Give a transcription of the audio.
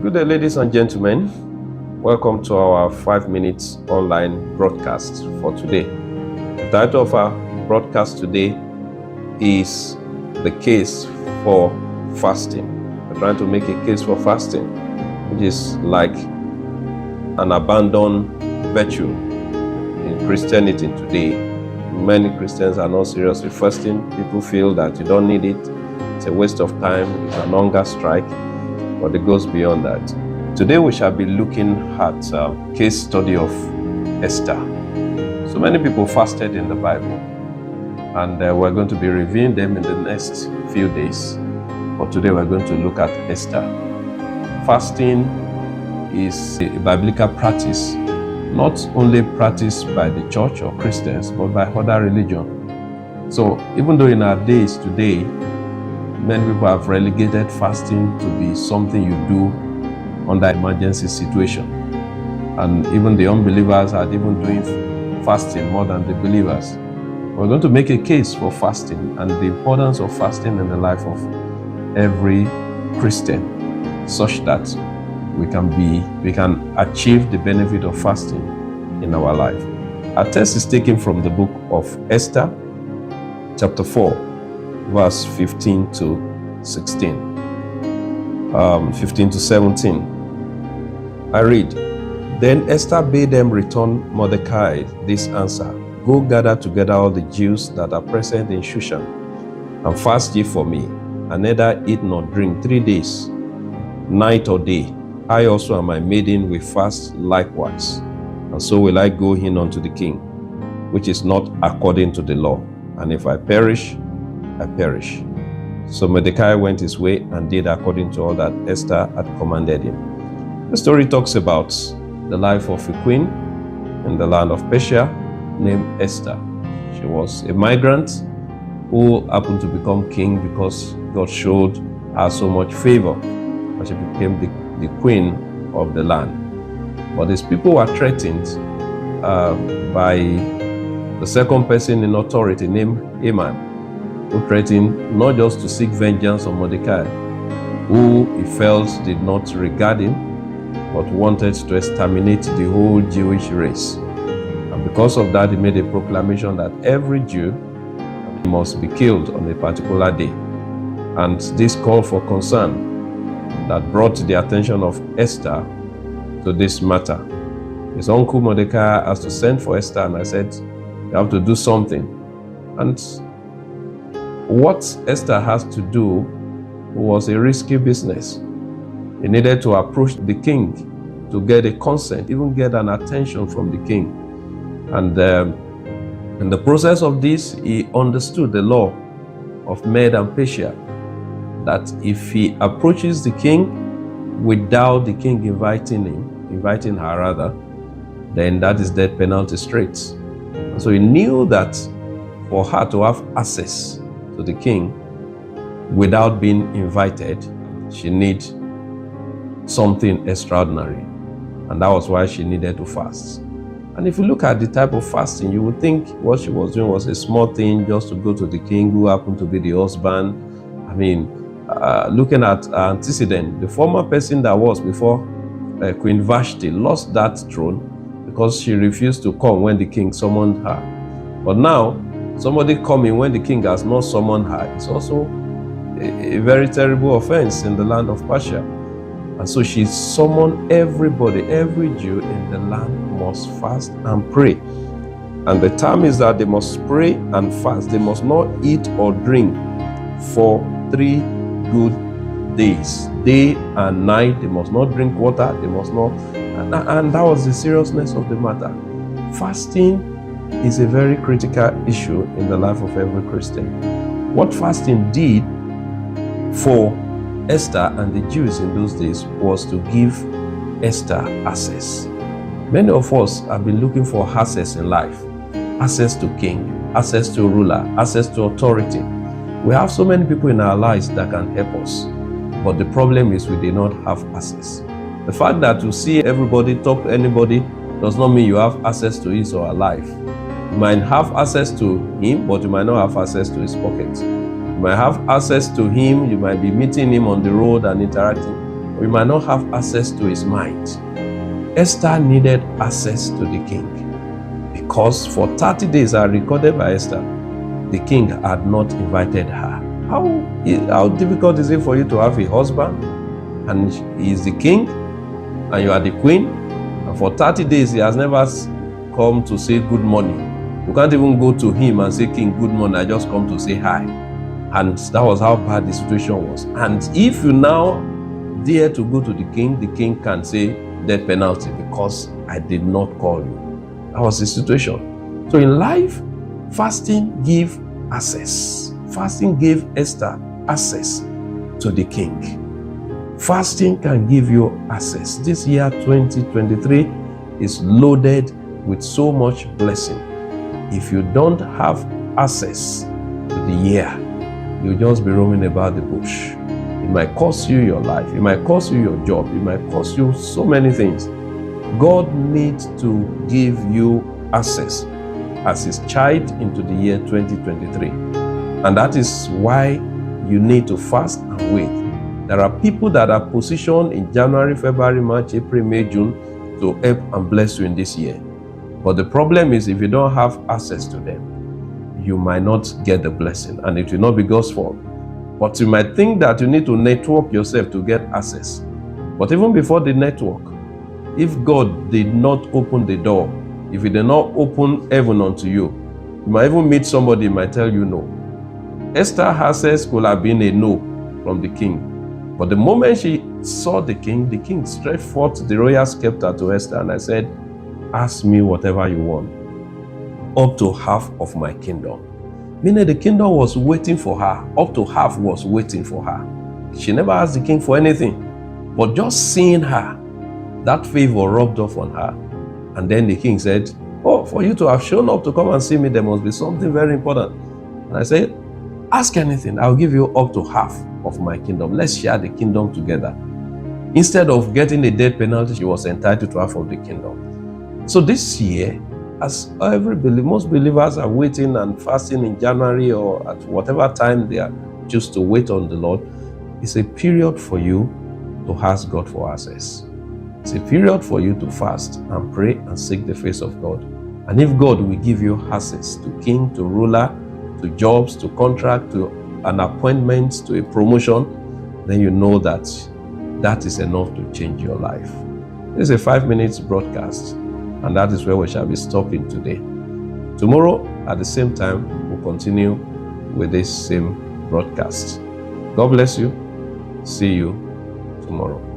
Good day, ladies and gentlemen. Welcome to our 5 minutes online broadcast for today. The title of our broadcast today is The Case for Fasting. We're trying to make a case for fasting, which is like an abandoned virtue in Christianity today. Many Christians are not seriously fasting. People feel that you don't need it. It's a waste of time. It's an hunger strike. But it goes beyond that. Today we shall be looking at a case study of Esther. So many people fasted in the Bible, and we're going to be reviewing them in the next few days. But today we're going to look at Esther. Fasting is a biblical practice, not only practiced by the church or Christians, but by other religions. So even though in our days today, many people have relegated fasting to be something you do under emergency situation. And even the unbelievers are even doing fasting more than the believers. We're going to make a case for fasting and the importance of fasting in the life of every Christian, such that we can achieve the benefit of fasting in our life. Our text is taken from the book of Esther, chapter 4. Verse 15 to 16, 15 to 17. I read, Then Esther bade them return Mordecai this answer, Go gather together all the Jews that are present in Shushan, and fast ye for me, and neither eat nor drink 3 days, night or day. I also and my maiden will fast likewise, and so will I go in unto the king, which is not according to the law. And if I perish, I perish. So Mordecai went his way and did according to all that Esther had commanded him. The story talks about the life of a queen in the land of Persia named Esther. She was a migrant who happened to become king because God showed her so much favor, and she became the queen of the land. But these people were threatened by the second person in authority named Haman, who threatened not just to seek vengeance on Mordecai, who he felt did not regard him, but wanted to exterminate the whole Jewish race. And because of that, he made a proclamation that every Jew must be killed on a particular day. And this called for concern that brought the attention of Esther to this matter. His uncle Mordecai has to send for Esther, and I said, you have to do something. And what Esther has to do was a risky business. He needed to approach the king to get a consent, even get an attention from the king. And in the process of this, he understood the law of Med and Persia, that if he approaches the king without the king inviting her, then that is death penalty straight. And so he knew that for her to have access to the king without being invited, she needed something extraordinary, and that was why she needed to fast. And if you look at the type of fasting, you would think what she was doing was a small thing, just to go to the king who happened to be the husband. I mean, looking at her antecedent, the former person that was before Queen Vashti lost that throne because she refused to come when the king summoned her. But now, somebody coming when the king has not summoned her is also a very terrible offense in the land of Persia. And so she summoned everybody, every Jew in the land must fast and pray. And the term is that they must pray and fast. They must not eat or drink for 3 good days, day and night. They must not drink water. They must not. And that was the seriousness of the matter. Fasting is a very critical issue in the life of every Christian. What fasting did for Esther and the Jews in those days was to give Esther access. Many of us have been looking for access in life, access to king, access to ruler, access to authority. We have so many people in our lives that can help us, but the problem is we do not have access. The fact that you see everybody talk to anybody does not mean you have access to his or her life. You might have access to him, but you might not have access to his pocket. You might have access to him, you might be meeting him on the road and interacting, we might not have access to his mind. Esther needed access to the king because for 30 days, are recorded by Esther, the king had not invited her. How difficult is it for you to have a husband and he is the king and you are the queen, and for 30 days he has never come to say good morning? You can't even go to him and say, King, good morning, I just come to say hi. And that was how bad the situation was. And if you now dare to go to the king can say death penalty because I did not call you. That was the situation. So in life, fasting gives access. Fasting gave Esther access to the king. Fasting can give you access. This year, 2023, is loaded with so much blessing. If you don't have access to the year, you'll just be roaming about the bush. It might cost you your life. It might cost you your job. It might cost you so many things. God needs to give you access as his child into the year 2023. And that is why you need to fast and wait. There are people that are positioned in January, February, March, April, May, June to help and bless you in this year. But the problem is if you don't have access to them, you might not get the blessing and it will not be God's fault. But you might think that you need to network yourself to get access. But even before the network, if God did not open the door, if he did not open heaven unto you, you might even meet somebody who might tell you no. Esther's access could have been a no from the king. But the moment she saw the king stretched forth the royal scepter to Esther and I said, ask me whatever you want, up to half of my kingdom. Meaning the kingdom was waiting for her, up to half was waiting for her. She never asked the king for anything, but just seeing her, that favor rubbed off on her. And then the king said, oh, for you to have shown up to come and see me, there must be something very important. And I said, ask anything, I'll give you up to half of my kingdom. Let's share the kingdom together. Instead of getting a death penalty, she was entitled to half of the kingdom. So this year, as most believers are waiting and fasting in January or at whatever time they are choose to wait on the Lord, it's a period for you to ask God for access. It's a period for you to fast and pray and seek the face of God. And if God will give you access to king, to ruler, to jobs, to contract, to an appointment, to a promotion, then you know that that is enough to change your life. This is a 5-minute broadcast, and that is where we shall be stopping today. Tomorrow, at the same time, we'll continue with this same broadcast. God bless you. See you tomorrow.